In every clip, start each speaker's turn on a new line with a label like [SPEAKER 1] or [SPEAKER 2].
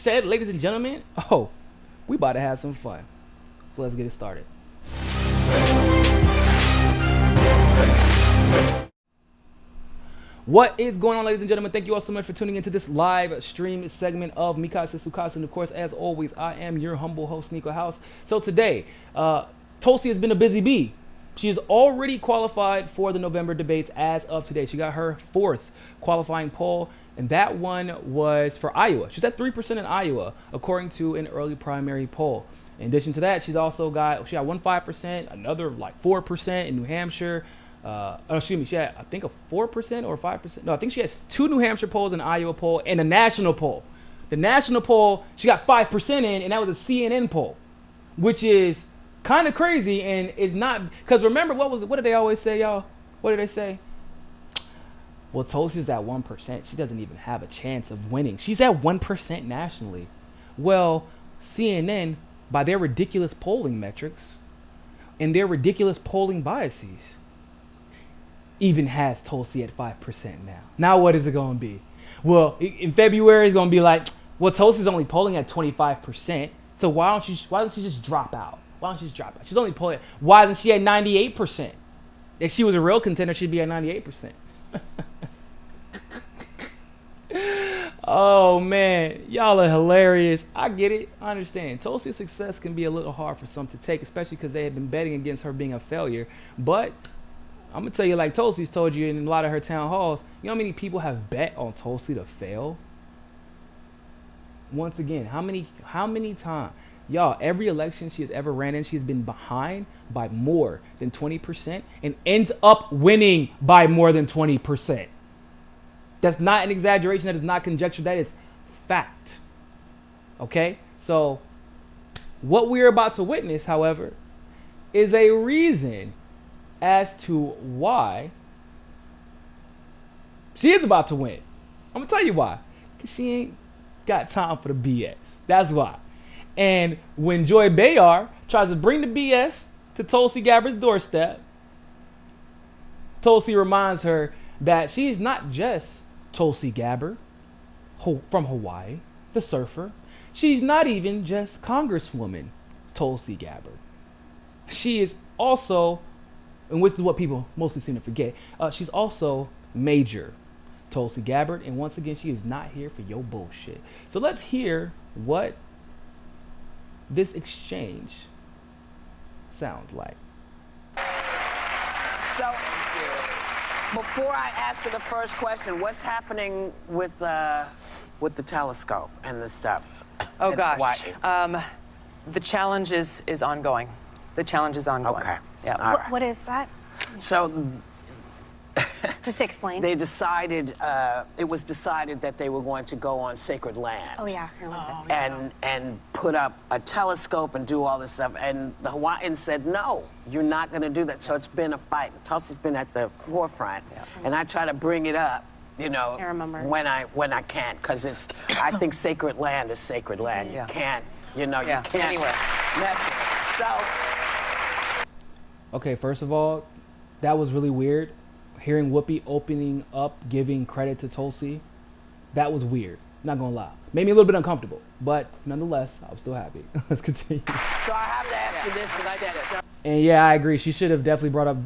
[SPEAKER 1] said, ladies and gentlemen, we about to have some fun. So let's get it started. What is going on, ladies and gentlemen? Thank you all so much for tuning into this live stream segment of Mikasa Sukasa. And of course, as always, I am your humble host, Niko House. So today, Tulsi has been a busy bee. She is already qualified for the November debates as of today. She got her 4th qualifying poll, and that one was for Iowa. She's at 3% in Iowa, according to an early primary poll. In addition to that, she got 1.5%, another like 4% in New Hampshire. She had, I think, a 4% or 5%. No, I think she has 2 New Hampshire polls, an Iowa poll, and a national poll. The national poll, she got 5% in, and that was a CNN poll, which is kind of crazy and is not, because remember, what did they always say, y'all? What did they say? Well, Tulsi's at 1%. She doesn't even have a chance of winning. She's at 1% nationally. Well, CNN, by their ridiculous polling metrics and their ridiculous polling biases, even has Tulsi at 5% now. Now what is it going to be? Well, in February, it's going to be like, well, Tulsi's only polling at 25%, so why don't she just drop out? Why don't she just drop out? She's only polling. Why isn't she at 98%? If she was a real contender, she'd be at 98%. Oh, man. Y'all are hilarious. I get it. I understand. Tulsi's success can be a little hard for some to take, especially because they have been betting against her being a failure. But I'm going to tell you, like Tulsi's told you in a lot of her town halls, you know how many people have bet on Tulsi to fail? Once again, how many times? Y'all, every election she has ever ran in, she has been behind by more than 20% and ends up winning by more than 20%. That's not an exaggeration. That is not conjecture. That is fact. Okay? So what we're about to witness, however, is a reason as to why she is about to win. I'm going to tell you why. Because she ain't got time for the BS. That's why. And when Joy Behar tries to bring the BS to Tulsi Gabbard's doorstep, Tulsi reminds her that she's not just Tulsi Gabbard from Hawaii, the surfer. She's not even just Congresswoman Tulsi Gabbard. She is also, and which is what people mostly seem to forget, she's also Major Tulsi Gabbard. And once again, she is not here for your bullshit. So let's hear what this exchange sounds like.
[SPEAKER 2] So, before I ask you the first question, what's happening with the telescope and the stuff?
[SPEAKER 3] Oh gosh, the challenge is ongoing. The challenge is ongoing.
[SPEAKER 2] Okay.
[SPEAKER 3] Yeah.
[SPEAKER 2] Right.
[SPEAKER 4] What is that?
[SPEAKER 2] So,
[SPEAKER 4] Just explain.
[SPEAKER 2] they decided, it was decided that they were going to go on sacred land.
[SPEAKER 4] Oh yeah, I remember this.
[SPEAKER 2] And put up a telescope and do all this stuff. And the Hawaiians said, no, you're not going to do that. So it's been a fight. Tulsi's been at the forefront. Yeah. And I try to bring it up, you know,
[SPEAKER 4] I remember.
[SPEAKER 2] when I can, because it's, I think sacred land is sacred land.
[SPEAKER 3] Yeah.
[SPEAKER 2] You can't, you know,
[SPEAKER 3] Yeah.
[SPEAKER 2] you can't
[SPEAKER 3] Anywhere.
[SPEAKER 2] mess with it. So,
[SPEAKER 1] Okay, first of all, that was really weird. Hearing Whoopi opening up, giving credit to Tulsi, that was weird. Not gonna lie. Made me a little bit uncomfortable, but nonetheless, I was still happy. Let's continue.
[SPEAKER 2] so I have to ask you this instead. So,
[SPEAKER 1] And yeah, I agree. She should have definitely brought up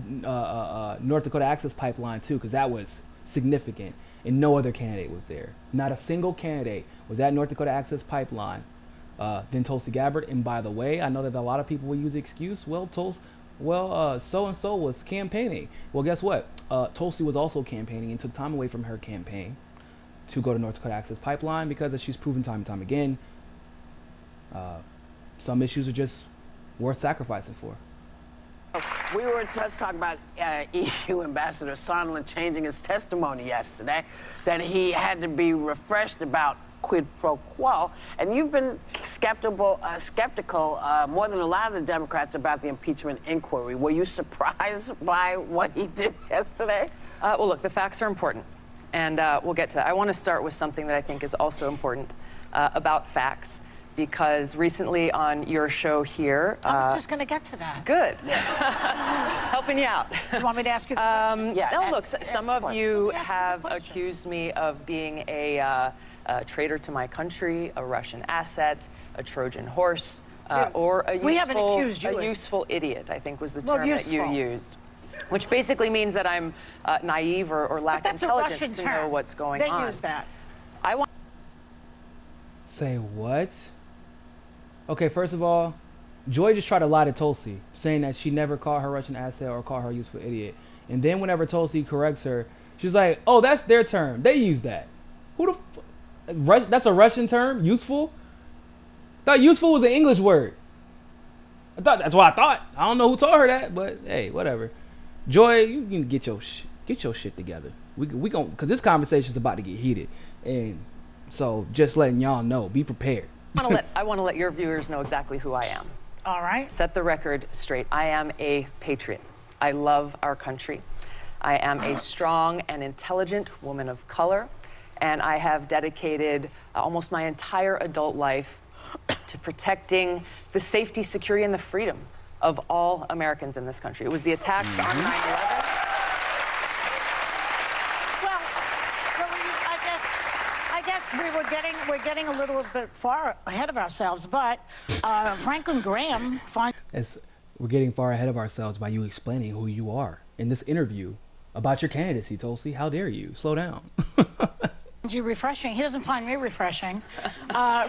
[SPEAKER 1] North Dakota Access Pipeline too, because that was significant. And no other candidate was there. Not a single candidate was at North Dakota Access Pipeline than Tulsi Gabbard. And by the way, I know that a lot of people will use the excuse, so-and-so was campaigning. Well, guess what? Tulsi was also campaigning and took time away from her campaign to go to North Dakota Access Pipeline because, as she's proven time and time again, some issues are just worth sacrificing for.
[SPEAKER 2] we were just talking about EU Ambassador Sondland changing his testimony yesterday, that he had to be refreshed about quid pro quo, and you've been skeptical more than a lot of the Democrats about the impeachment inquiry. Were you surprised by what he did yesterday?
[SPEAKER 3] Well, look, the facts are important, and we'll get to that. I want to start with something that I think is also important about facts, because recently on your show here...
[SPEAKER 4] I was just going to get to that.
[SPEAKER 3] Good. Helping you out.
[SPEAKER 4] You want me to ask you the question?
[SPEAKER 3] No, look, some of you have accused me of being a a traitor to my country, a Russian asset, a Trojan horse, or a
[SPEAKER 4] we haven't accused you
[SPEAKER 3] useful idiot, I think was the
[SPEAKER 4] Well,
[SPEAKER 3] term that you
[SPEAKER 4] useful.
[SPEAKER 3] used. Which basically means that I'm naive or lack
[SPEAKER 4] That's a
[SPEAKER 3] intelligence
[SPEAKER 4] Russian
[SPEAKER 3] to
[SPEAKER 4] term.
[SPEAKER 3] know what's going
[SPEAKER 4] They
[SPEAKER 3] on.
[SPEAKER 4] use that.
[SPEAKER 3] I want
[SPEAKER 1] Say what? Okay, first of all, Joy just tried to lie to Tulsi, saying that she never called her Russian asset or called her a useful idiot. And then whenever Tulsi corrects her, she's like, oh, that's their term. They use that. Who the that's a Russian term? Useful? I thought useful was an English word. That's what I thought. I don't know who taught her that, but hey, whatever. Joy, you can get your shit together. We gon' because this conversation's about to get heated, and so just letting y'all know, be prepared.
[SPEAKER 3] I want to let your viewers know exactly who I am.
[SPEAKER 4] All right.
[SPEAKER 3] Set the record straight. I am a patriot. I love our country. I am a strong and intelligent woman of color, and I have dedicated almost my entire adult life to protecting the safety, security, and the freedom of all Americans in this country. It was the attacks on 9/11.
[SPEAKER 4] Well, I guess we're getting a little bit far ahead of ourselves, but Franklin Graham
[SPEAKER 1] We're getting far ahead of ourselves by you explaining who you are in this interview about your candidacy, Tulsi. How dare you? Slow down.
[SPEAKER 4] you refreshing. He doesn't find me refreshing.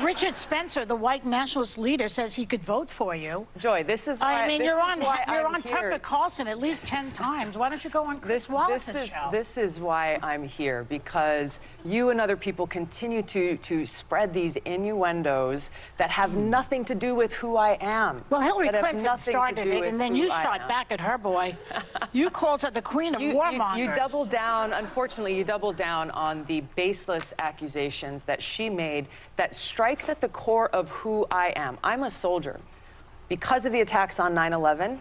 [SPEAKER 4] Richard Spencer, the white nationalist leader, says he could vote for you.
[SPEAKER 3] Joy, this is why
[SPEAKER 4] I mean,
[SPEAKER 3] this
[SPEAKER 4] you're
[SPEAKER 3] is why
[SPEAKER 4] on
[SPEAKER 3] I'm
[SPEAKER 4] Tucker
[SPEAKER 3] here.
[SPEAKER 4] Carlson at least 10 times. Why don't you go on Chris Wallace's show?
[SPEAKER 3] This is why I'm here, because you and other people continue to spread these innuendos that have nothing to do with who I am.
[SPEAKER 4] Well, Hillary
[SPEAKER 3] that have
[SPEAKER 4] Clinton
[SPEAKER 3] nothing to
[SPEAKER 4] started
[SPEAKER 3] do
[SPEAKER 4] it,
[SPEAKER 3] with
[SPEAKER 4] and then
[SPEAKER 3] who
[SPEAKER 4] you
[SPEAKER 3] I
[SPEAKER 4] shot
[SPEAKER 3] am.
[SPEAKER 4] back at her, boy. You called her the queen of warmongers.
[SPEAKER 3] You doubled down, unfortunately, you doubled down on the baseless accusations that she made that strikes at the core of who I am. I'm a soldier. Because of the attacks on 9/11,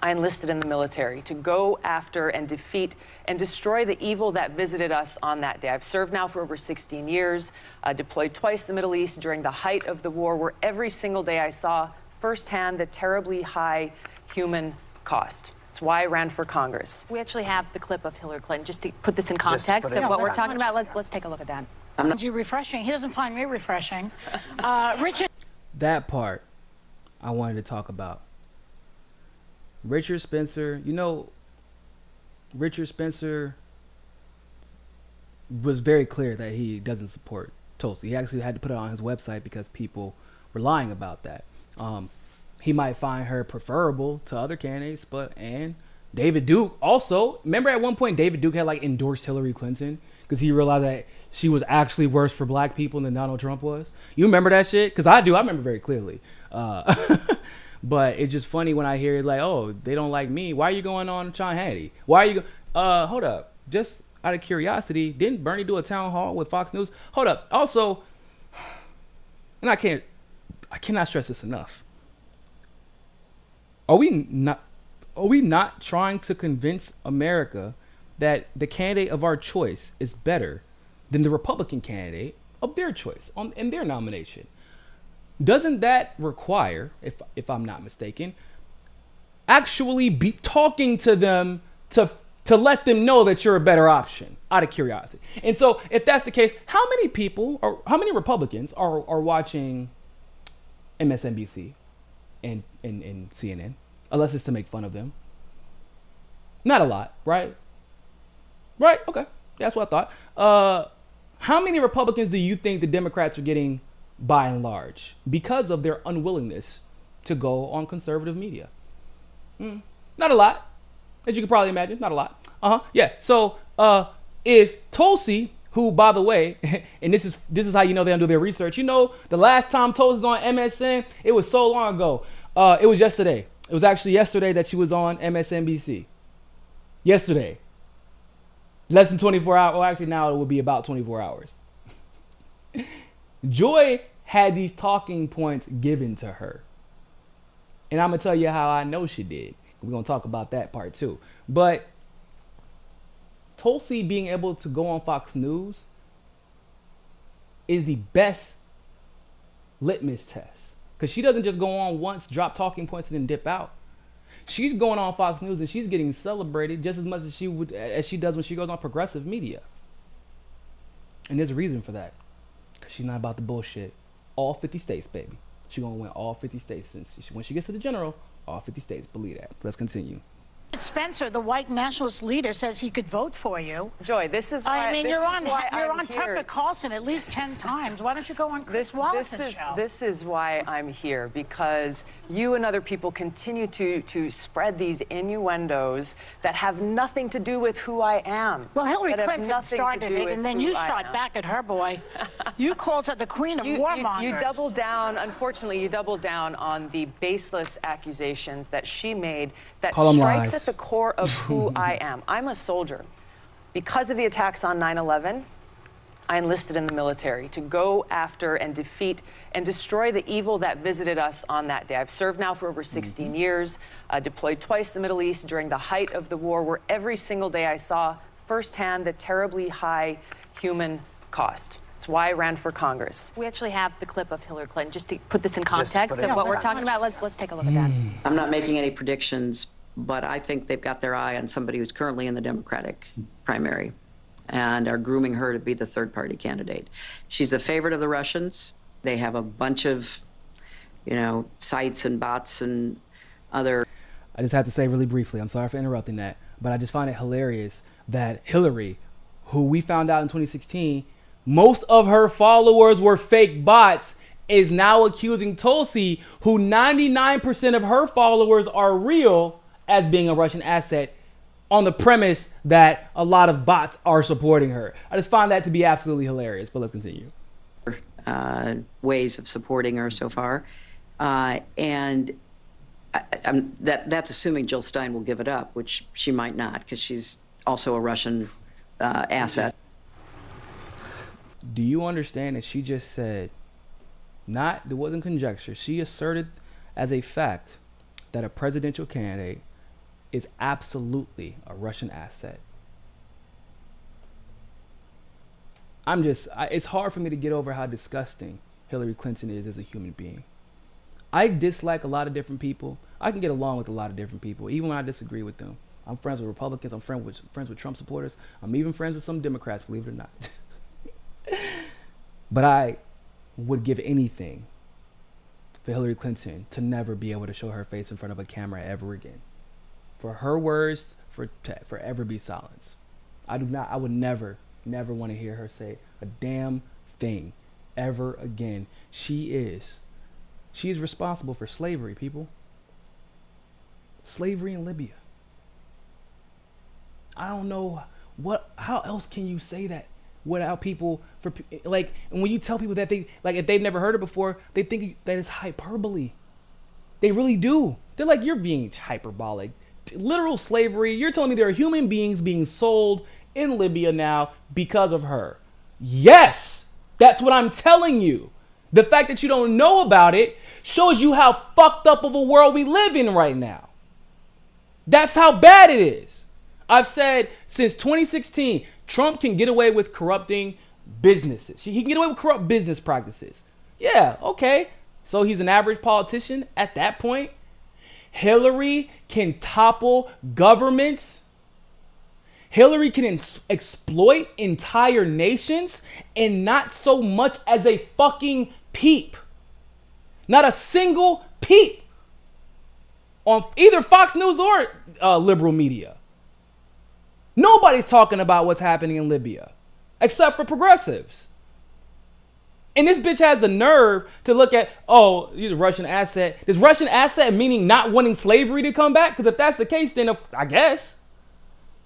[SPEAKER 3] I enlisted in the military to go after and defeat and destroy the evil that visited us on that day. I've served now for over 16 years, deployed twice to the Middle East during the height of the war, where every single day I saw firsthand the terribly high human cost. It's why I ran for Congress.
[SPEAKER 5] We actually have the clip of Hillary Clinton, just to put this in
[SPEAKER 2] Just to
[SPEAKER 5] context
[SPEAKER 2] put it
[SPEAKER 5] of
[SPEAKER 2] in
[SPEAKER 5] what we're
[SPEAKER 2] context.
[SPEAKER 5] talking about. Let's take a look at that.
[SPEAKER 4] You refreshing. He doesn't find me refreshing. Richard.
[SPEAKER 1] That part I wanted to talk about. Richard Spencer, Richard Spencer was very clear that he doesn't support Tulsi. He actually had to put it on his website because people were lying about that. He might find her preferable to other candidates, and David Duke also. Remember at one point David Duke had endorsed Hillary Clinton because he realized that she was actually worse for black people than Donald Trump was. You remember that shit? Because I do. I remember very clearly. But it's just funny when I hear it oh, they don't like me. Why are you going on Sean Hannity? Why are you hold up. Just out of curiosity, didn't Bernie do a town hall with Fox News? Hold up. Also, and I cannot stress this enough. Are we not trying to convince America that the candidate of our choice is better than the Republican candidate of their choice in their nomination? Doesn't that require, if I'm not mistaken, actually be talking to them to let them know that you're a better option out of curiosity? And so if that's the case, how many people or how many Republicans are watching MSNBC and CNN, unless it's to make fun of them? Not a lot, right? Right? Okay. That's what I thought. How many Republicans do you think the Democrats are getting by and large because of their unwillingness to go on conservative media? Not a lot, as you can probably imagine. Not a lot. Yeah. So if Tulsi, who, by the way, and this is how you know they don't do their research. The last time Tulsi was on MSN, it was so long ago. It was yesterday. It was actually yesterday that she was on MSNBC. Yesterday. Less than 24 hours. Well, actually now it would be about 24 hours. Joy had these talking points given to her. And I'm going to tell you how I know she did. We're going to talk about that part too. But Tulsi being able to go on Fox News is the best litmus test. Because she doesn't just go on once, drop talking points, and then dip out. She's going on Fox News and she's getting celebrated just as much as she does when she goes on progressive media. And there's a reason for that. She's not about the bullshit. All 50 states, baby. She's going to win all 50 states. When she gets to the general, all 50 states. Believe that. Let's continue.
[SPEAKER 4] Spencer, the white nationalist leader, says he could vote for you.
[SPEAKER 3] Joy, this is why
[SPEAKER 4] I mean,
[SPEAKER 3] this
[SPEAKER 4] you're
[SPEAKER 3] is
[SPEAKER 4] on
[SPEAKER 3] why I'm here.
[SPEAKER 4] Tucker Carlson at least 10 times. Why don't you go on Chris Wallace's show?
[SPEAKER 3] This is why I'm here, because you and other people continue to spread these innuendos that have nothing to do with who I am.
[SPEAKER 4] Well, Hillary
[SPEAKER 3] that have
[SPEAKER 4] Clinton
[SPEAKER 3] nothing to
[SPEAKER 4] started
[SPEAKER 3] do
[SPEAKER 4] it,
[SPEAKER 3] with
[SPEAKER 4] and then
[SPEAKER 3] who
[SPEAKER 4] you
[SPEAKER 3] I
[SPEAKER 4] shot
[SPEAKER 3] am.
[SPEAKER 4] back at her, boy. You called her the queen of warmongers.
[SPEAKER 3] You doubled down, unfortunately, you doubled down on the baseless accusations that she made that
[SPEAKER 1] Call 'em
[SPEAKER 3] strikes
[SPEAKER 1] lies.
[SPEAKER 3] at the core of who I am. I'm a soldier. Because of the attacks on 9/11, I enlisted in the military to go after and defeat and destroy the evil that visited us on that day. I've served now for over 16 years, deployed twice to the Middle East during the height of the war, where every single day I saw firsthand the terribly high human cost. That's why I ran for Congress.
[SPEAKER 5] We actually have the clip of Hillary Clinton. Just to put this in
[SPEAKER 2] Just to
[SPEAKER 5] context
[SPEAKER 2] put it
[SPEAKER 5] of
[SPEAKER 2] in
[SPEAKER 5] what we're
[SPEAKER 2] context.
[SPEAKER 5] talking about, let's take a look at that.
[SPEAKER 6] I'm not making any predictions, but I think they've got their eye on somebody who's currently in the Democratic primary and are grooming her to be the third-party candidate. She's the favorite of the Russians. They have a bunch of, sites and bots and other.
[SPEAKER 1] I just have to say really briefly, I'm sorry for interrupting that, but I just find it hilarious that Hillary, who we found out in 2016, most of her followers were fake bots, is now accusing Tulsi, who 99% of her followers are real, as being a Russian asset, on the premise that a lot of bots are supporting her. I just find that to be absolutely hilarious, but let's continue.
[SPEAKER 6] Ways of supporting her so far. And that's assuming Jill Stein will give it up, which she might not, because she's also a Russian asset.
[SPEAKER 1] Do you understand that she just said, there wasn't conjecture, she asserted as a fact that a presidential candidate is absolutely a Russian asset? It's hard for me to get over how disgusting Hillary Clinton is as a human being. I dislike a lot of different people. I can get along with a lot of different people, even when I disagree with them. I'm friends with Republicans. I'm friends with Trump supporters. I'm even friends with some Democrats, believe it or not. But I would give anything for Hillary Clinton to never be able to show her face in front of a camera ever again. For her words to forever be silenced. I would never want to hear her say a damn thing ever again. She is responsible for slavery, people. Slavery in Libya. I don't know how else can you say that without people, and when you tell people that if they've never heard it before, they think that it's hyperbole. They really do. They're like, you're being hyperbolic. Literal slavery. You're telling me there are human beings being sold in Libya now because of her. Yes, that's what I'm telling you. The fact that you don't know about it shows you how fucked up of a world we live in right now. That's how bad it is. I've said since 2016, Trump can get away with corrupting businesses. He can get away with corrupt business practices. Yeah, okay. So he's an average politician at that point. Hillary can topple governments. Hillary can exploit entire nations, and not so much as a fucking peep. Not a single peep on either Fox News or liberal media. Nobody's talking about what's happening in Libya, except for progressives. And this bitch has the nerve to look at, he's a Russian asset. Is Russian asset meaning not wanting slavery to come back? Because if that's the case, then I guess.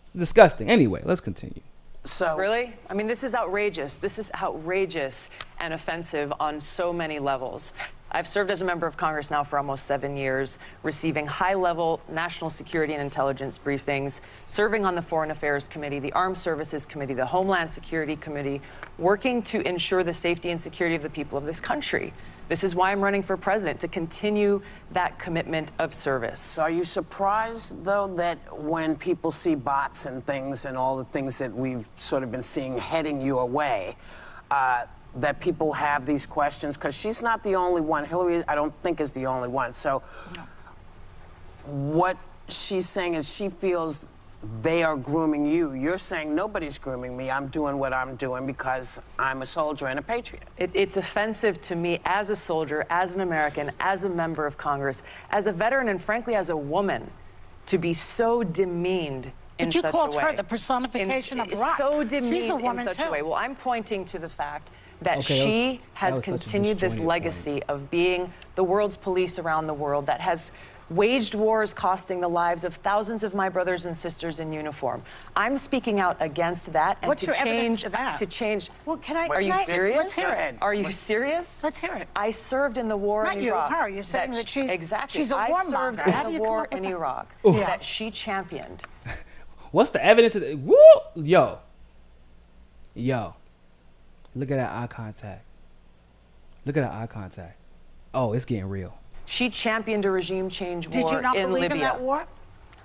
[SPEAKER 1] It's disgusting. Anyway, let's continue.
[SPEAKER 2] So
[SPEAKER 3] Really? I mean, this is outrageous. This is outrageous and offensive on so many levels. I've served as a member of Congress now for almost 7 years, receiving high-level national security and intelligence briefings, serving on the Foreign Affairs Committee, the Armed Services Committee, the Homeland Security Committee, working to ensure the safety and security of the people of this country. This is why I'm running for president, to continue that commitment of service.
[SPEAKER 2] So are you surprised, though, that when people see bots and things and all the things that we've sort of been seeing heading your way, that people have these questions? Because she's not the only one. Hillary, I don't think, is the only one. So what she's saying is she feels they are grooming you. You're saying nobody's grooming me. I'm doing what I'm doing because I'm a soldier and a patriot.
[SPEAKER 3] It's offensive to me as a soldier, as an American, as a member of Congress, as a veteran, and frankly, as a woman, to be so demeaned in
[SPEAKER 4] But you
[SPEAKER 3] such
[SPEAKER 4] called
[SPEAKER 3] a way.
[SPEAKER 4] her the personification of rock.
[SPEAKER 3] So demeaned
[SPEAKER 4] She's a woman
[SPEAKER 3] in such
[SPEAKER 4] too.
[SPEAKER 3] a way. Well, I'm pointing to the fact that
[SPEAKER 1] Okay,
[SPEAKER 3] she
[SPEAKER 1] that
[SPEAKER 3] has
[SPEAKER 1] was such a
[SPEAKER 3] continued this
[SPEAKER 1] disjointed
[SPEAKER 3] legacy of being the world's police around the world, that has waged wars costing the lives of thousands of my brothers and sisters in uniform. I'm speaking out against that and
[SPEAKER 4] What's
[SPEAKER 3] to
[SPEAKER 4] your evidence
[SPEAKER 3] change
[SPEAKER 4] to that?
[SPEAKER 3] to change.
[SPEAKER 5] Well, can I?
[SPEAKER 3] Are you
[SPEAKER 5] can I-
[SPEAKER 3] serious?
[SPEAKER 4] Let's hear it.
[SPEAKER 3] Are you serious?
[SPEAKER 4] Let's hear it.
[SPEAKER 3] I served in the war
[SPEAKER 4] Not
[SPEAKER 3] in
[SPEAKER 4] you,
[SPEAKER 3] Iraq.
[SPEAKER 4] her. You're saying that she's-
[SPEAKER 3] exactly.
[SPEAKER 4] she's a
[SPEAKER 3] I
[SPEAKER 4] warmonger.
[SPEAKER 3] served
[SPEAKER 4] How do
[SPEAKER 3] in
[SPEAKER 4] you
[SPEAKER 3] the
[SPEAKER 4] come
[SPEAKER 3] war
[SPEAKER 4] up with
[SPEAKER 3] in
[SPEAKER 4] that?
[SPEAKER 3] Iraq
[SPEAKER 4] Yeah.
[SPEAKER 3] that she championed.
[SPEAKER 1] What's the evidence of that? Woo! Yo. Look at that eye contact. Look at that eye contact. Oh, it's getting real.
[SPEAKER 3] She championed a regime change war
[SPEAKER 4] Did you not
[SPEAKER 3] in
[SPEAKER 4] believe
[SPEAKER 3] Libya.
[SPEAKER 4] in that war?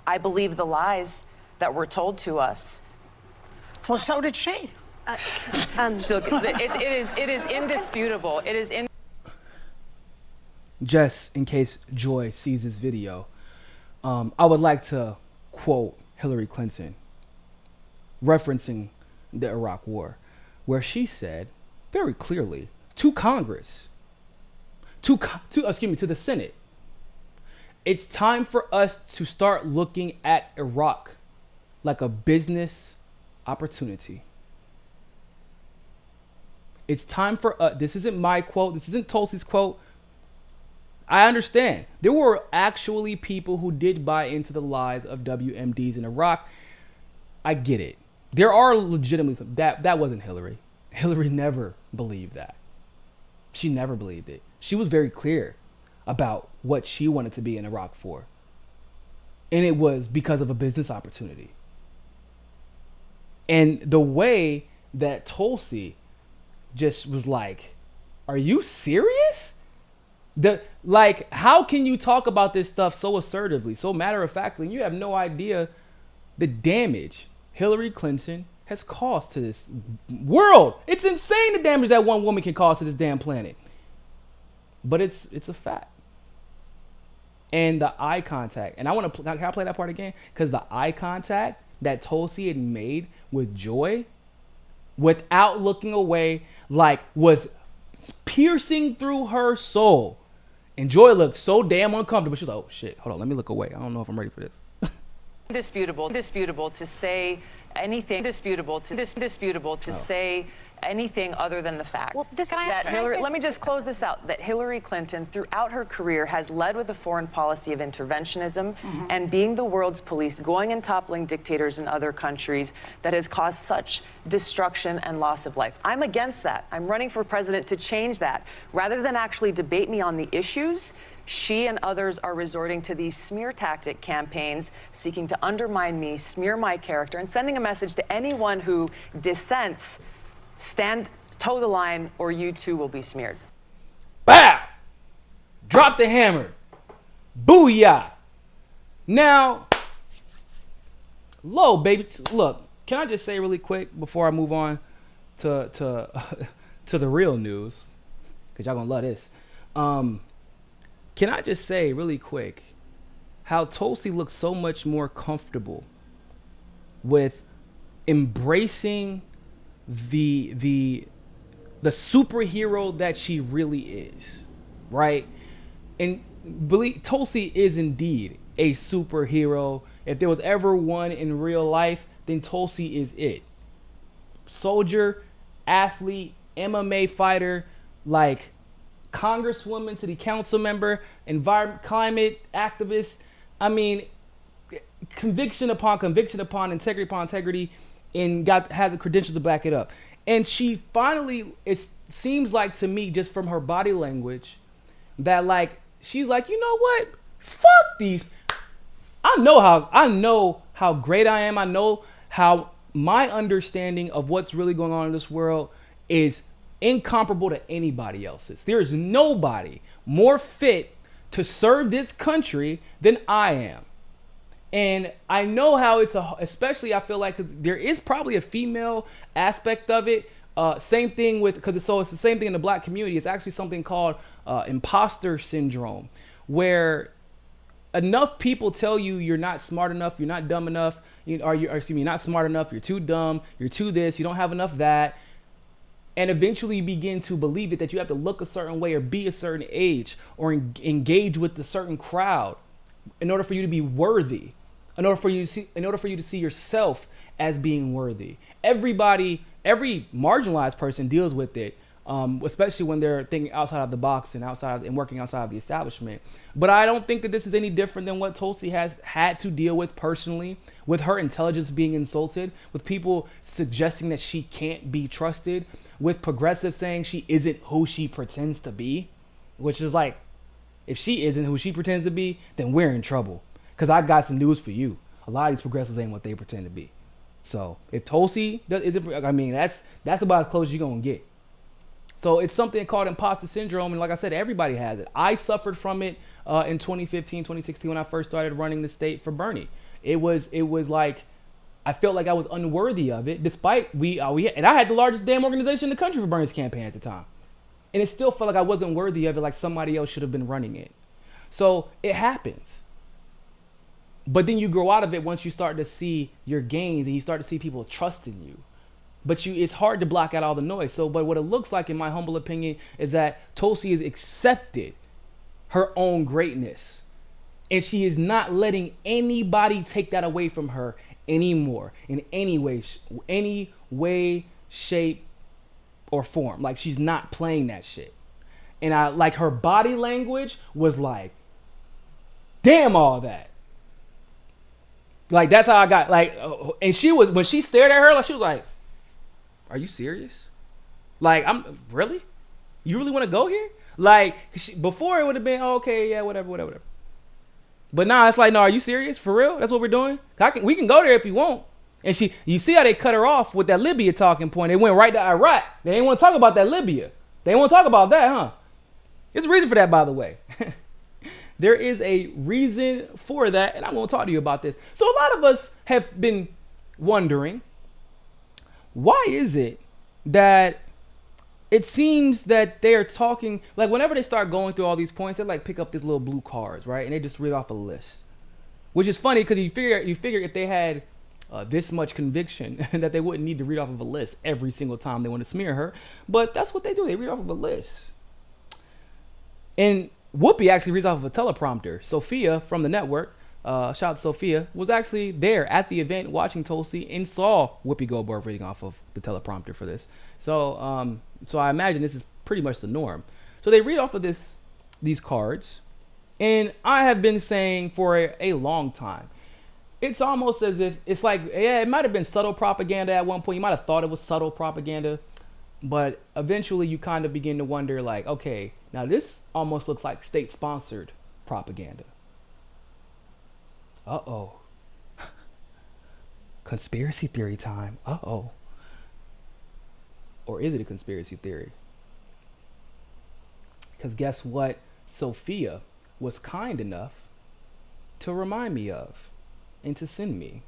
[SPEAKER 3] I believe the lies that were told to us.
[SPEAKER 4] Well, so did she.
[SPEAKER 3] Look, it is indisputable. It is
[SPEAKER 1] Just in case Joy sees this video, I would like to quote Hillary Clinton referencing the Iraq War, where she said very clearly to Congress, to the Senate, it's time for us to start looking at Iraq like a business opportunity. It's time for us. This isn't my quote. This isn't Tulsi's quote. I understand. There were actually people who did buy into the lies of WMDs in Iraq. I get it. There are legitimately some, that wasn't Hillary. Hillary never believed that. She never believed it. She was very clear about what she wanted to be in Iraq for. And it was because of a business opportunity. And the way that Tulsi just was like, are you serious? How can you talk about this stuff so assertively, so matter-of-factly, and you have no idea the damage Hillary Clinton has caused to this world? It's insane the damage that one woman can cause to this damn planet. But it's a fact. And the eye contact, and can I play that part again? Because the eye contact that Tulsi had made with Joy, without looking away, was piercing through her soul. And Joy looked so damn uncomfortable. She was like, oh shit, hold on, let me look away. I don't know if I'm ready for this.
[SPEAKER 3] indisputable to say anything. Disputable to say anything other than the fact that Hillary. Let me just close this out. That Hillary Clinton, throughout her career, has led with a foreign policy of interventionism and being the world's police, going and toppling dictators in other countries that has caused such destruction and loss of life. I'm against that. I'm running for president to change that. Rather than actually debate me on the issues, she and others are resorting to these smear tactic campaigns, seeking to undermine me, smear my character, and sending a message to anyone who dissents. Toe the line, or you too will be smeared.
[SPEAKER 1] Bow! Drop the hammer. Booyah! Now, baby. Look, can I just say really quick before I move on to the real news? Because y'all gonna love this. Can I just say really quick how Tulsi looks so much more comfortable with embracing the superhero that she really is, right? And Tulsi is indeed a superhero. If there was ever one in real life, then Tulsi is it. Soldier, athlete, MMA fighter, congresswoman, city council member, environment, climate activist. I mean, conviction upon integrity upon integrity, and has a credential to back it up. And she finally, it seems like to me, just from her body language, that she's like, you know what? Fuck these. I know how great I am. I know how my understanding of what's really going on in this world is incomparable to anybody else's. There is nobody more fit to serve this country than I am. And I know how especially I feel like there is probably a female aspect of it. Same thing because it's the same thing in the black community. It's actually something called imposter syndrome, where enough people tell you you're not smart enough, you're not dumb enough, you're not smart enough, you're too dumb, you're too this, you don't have enough that. And eventually you begin to believe it, that you have to look a certain way or be a certain age or engage with a certain crowd in order for you to be worthy, in order for you to see yourself as being worthy. Every marginalized person deals with it, especially when they're thinking outside of the box and working outside of the establishment. But I don't think that this is any different than what Tulsi has had to deal with personally, with her intelligence being insulted, with people suggesting that she can't be trusted, with progressives saying she isn't who she pretends to be, which is like, if she isn't who she pretends to be, then we're in trouble. Because I got some news for you. A lot of these progressives ain't what they pretend to be. So if Tulsi isn't, I mean, that's about as close as you're going to get. So it's something called imposter syndrome. And like I said, everybody has it. I suffered from it in 2015, 2016 when I first started running the state for Bernie. It was like, I felt like I was unworthy of it, despite and I had the largest damn organization in the country for Bernie's campaign at the time. And it still felt like I wasn't worthy of it, like somebody else should have been running it. So it happens. But then you grow out of it once you start to see your gains and you start to see people trusting you. But it's hard to block out all the noise. But what it looks like, in my humble opinion, is that Tulsi has accepted her own greatness. And she is not letting anybody take that away from her anymore in any way, shape, or form. Like, she's not playing that shit. And I like her body language was like, damn all that. Like, that's how I got, like, and when she stared at her, like, she was like, are you serious? Like, really? You really want to go here? Like, before it would have been, oh, okay, yeah, whatever. But now it's like, no, are you serious? For real? That's what we're doing? We can go there if you want. And you see how they cut her off with that Libya talking point. They went right to Iraq. They didn't want to talk about that Libya. They didn't want to talk about that, huh? There's a reason for that, by the way. There is a reason for that, and I'm going to talk to you about this. So a lot of us have been wondering, why is it that it seems that they're talking, like whenever they start going through all these points, they like pick up these little blue cards, right? And they just read off a list, which is funny because you figure if they had this much conviction that they wouldn't need to read off of a list every single time they want to smear her. But that's what they do. They read off of a list. And Whoopi actually reads off of a teleprompter. Sophia from the network, shout out to Sophia, was actually there at the event watching Tulsi and saw Whoopi Goldberg reading off of the teleprompter for this. So I imagine this is pretty much the norm. So they read off of these cards, and I have been saying for a long time, it's almost as if it's like, yeah, it might have been subtle propaganda at one point. You might have thought it was subtle propaganda, but eventually you kind of begin to wonder, like, okay, now this almost looks like state-sponsored propaganda. Uh-oh. Conspiracy theory time. Uh-oh. Or is it a conspiracy theory? Because guess what Sophia was kind enough to remind me of and to send me.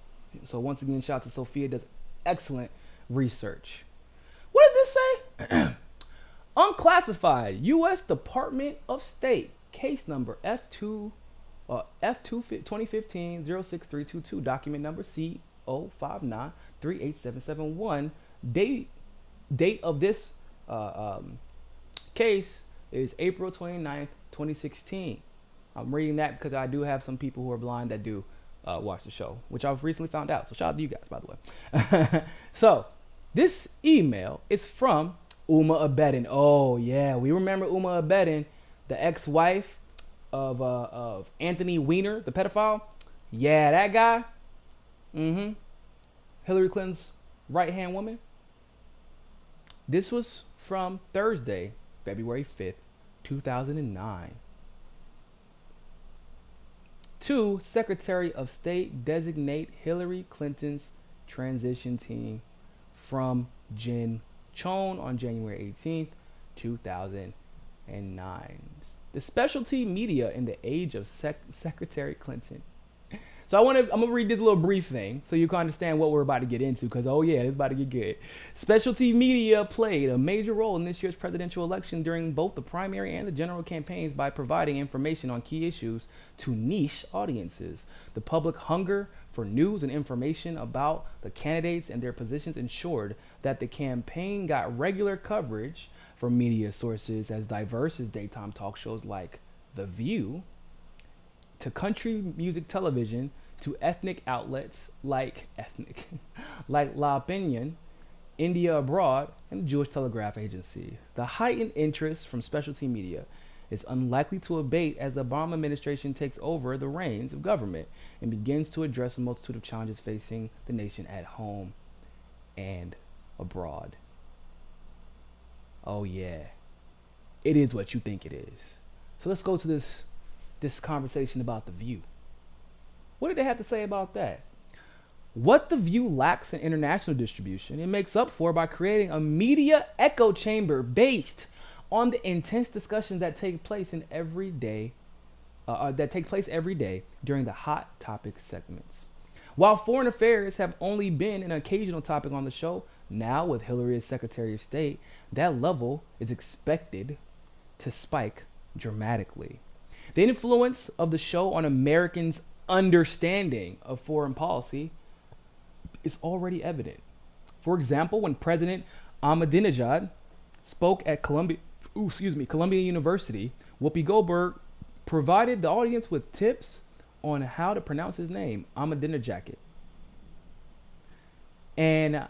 [SPEAKER 1] So once again, shout out to Sophia, does excellent research. What does this say? Unclassified U.S. Department of State case number F2 2015-06322, document number C059-38771. Date of this case is April 29th, 2016. I'm reading that because I do have some people who are blind that do watch the show, which I've recently found out. So shout out to you guys, by the way. So this email is from Uma Abedin. Oh yeah, we remember Uma Abedin, the ex-wife of Anthony Weiner, the pedophile. Yeah, that guy. Hillary Clinton's right-hand woman. This was from Thursday, February 5th, 2009. To Secretary of State designate Hillary Clinton's transition team from Jen Chon on January 18th, 2009. The specialty media in the age of Secretary Clinton. So I'm gonna read this little brief thing so you can understand what we're about to get into, because oh yeah, it's about to get good. Specialty media played a major role in this year's presidential election during both the primary and the general campaigns by providing information on key issues to niche audiences. The public hunger for news and information about the candidates and their positions ensured that the campaign got regular coverage from media sources as diverse as daytime talk shows like The View, to country music television, to ethnic outlets like La Opinion, India Abroad, and the Jewish Telegraph Agency. The heightened interest from specialty media is unlikely to abate as the Obama administration takes over the reins of government and begins to address a multitude of challenges facing the nation at home and abroad. Oh yeah, it is what you think it is. So let's go to this conversation about The View. What did they have to say about that? What The View lacks in international distribution, it makes up for by creating a media echo chamber based on the intense discussions that take place every day during the hot topic segments. While foreign affairs have only been an occasional topic on the show, now with Hillary as Secretary of State, that level is expected to spike dramatically. The influence of the show on Americans' understanding of foreign policy is already evident. For example, when President Ahmadinejad spoke at Columbia University, Whoopi Goldberg provided the audience with tips on how to pronounce his name, Ahmadinejad. And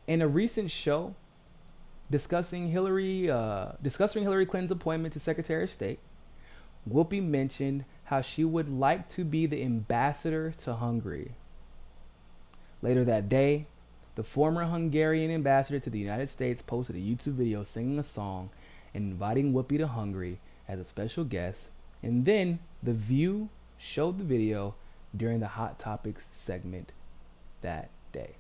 [SPEAKER 1] in a recent show discussing Hillary Clinton's appointment to Secretary of State, Whoopi mentioned how she would like to be the ambassador to Hungary. Later that day, the former Hungarian ambassador to the United States posted a YouTube video singing a song and inviting Whoopi to Hungary as a special guest, and then The View showed the video during the Hot Topics segment that day.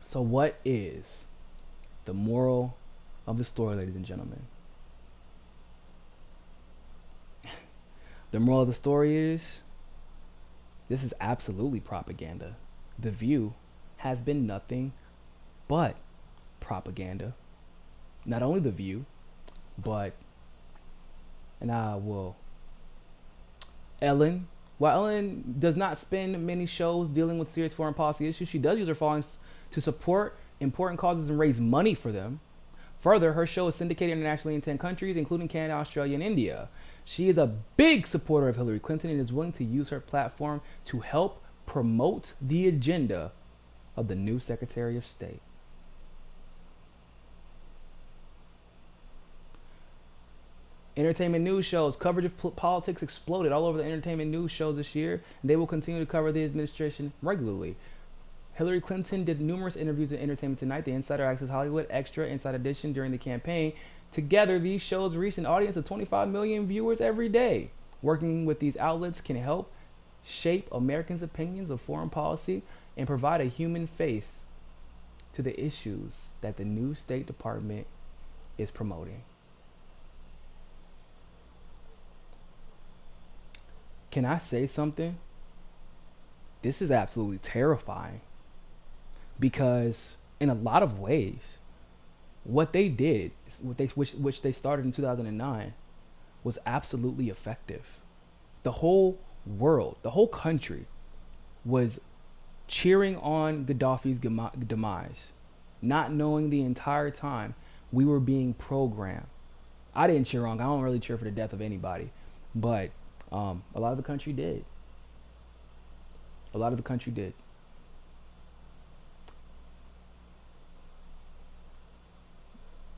[SPEAKER 1] So what is the moral of the story, ladies and gentlemen? The moral of the story is this is absolutely propaganda. The View has been nothing but propaganda. Not only The View, but Ellen. While Ellen does not spend many shows dealing with serious foreign policy issues, she does use her followings to support important causes and raise money for them. Further, her show is syndicated internationally in 10 countries, including Canada, Australia, and India. She is a big supporter of Hillary Clinton and is willing to use her platform to help promote the agenda of the new Secretary of State. Entertainment news shows. Coverage of politics exploded all over the entertainment news shows this year, and they will continue to cover the administration regularly. Hillary Clinton did numerous interviews in Entertainment Tonight, The Insider Access Hollywood, Extra, Inside Edition during the campaign. Together, these shows reached an audience of 25 million viewers every day. Working with these outlets can help shape Americans' opinions of foreign policy and provide a human face to the issues that the new State Department is promoting. Can I say something? This is absolutely terrifying, because in a lot of ways, what they did, which they started in 2009, was absolutely effective. The whole world, the whole country, was cheering on Gaddafi's demise, not knowing the entire time we were being programmed. I didn't cheer on. I don't really cheer for the death of anybody, but a lot of the country did. A lot of the country did.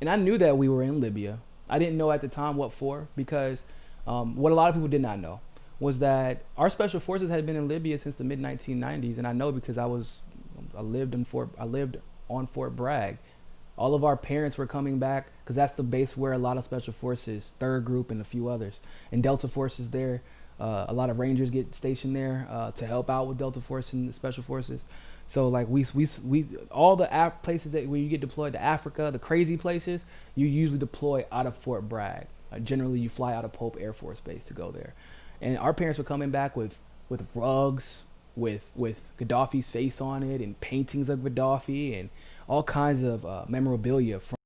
[SPEAKER 1] And I knew that we were in Libya. I didn't know at the time what for, because what a lot of people did not know was that our special forces had been in Libya since the mid-1990s, and I know because I lived on Fort Bragg. All of our parents were coming back because that's the base where a lot of special forces, 3rd Group and a few others, and Delta Forces there. A lot of Rangers get stationed there to help out with Delta Force and the special forces. So like we all the places that where you get deployed to Africa, the crazy places, you usually deploy out of Fort Bragg. Generally, you fly out of Pope Air Force Base to go there. And our parents were coming back with rugs, with Gaddafi's face on it, and paintings of Gaddafi, and all kinds of memorabilia from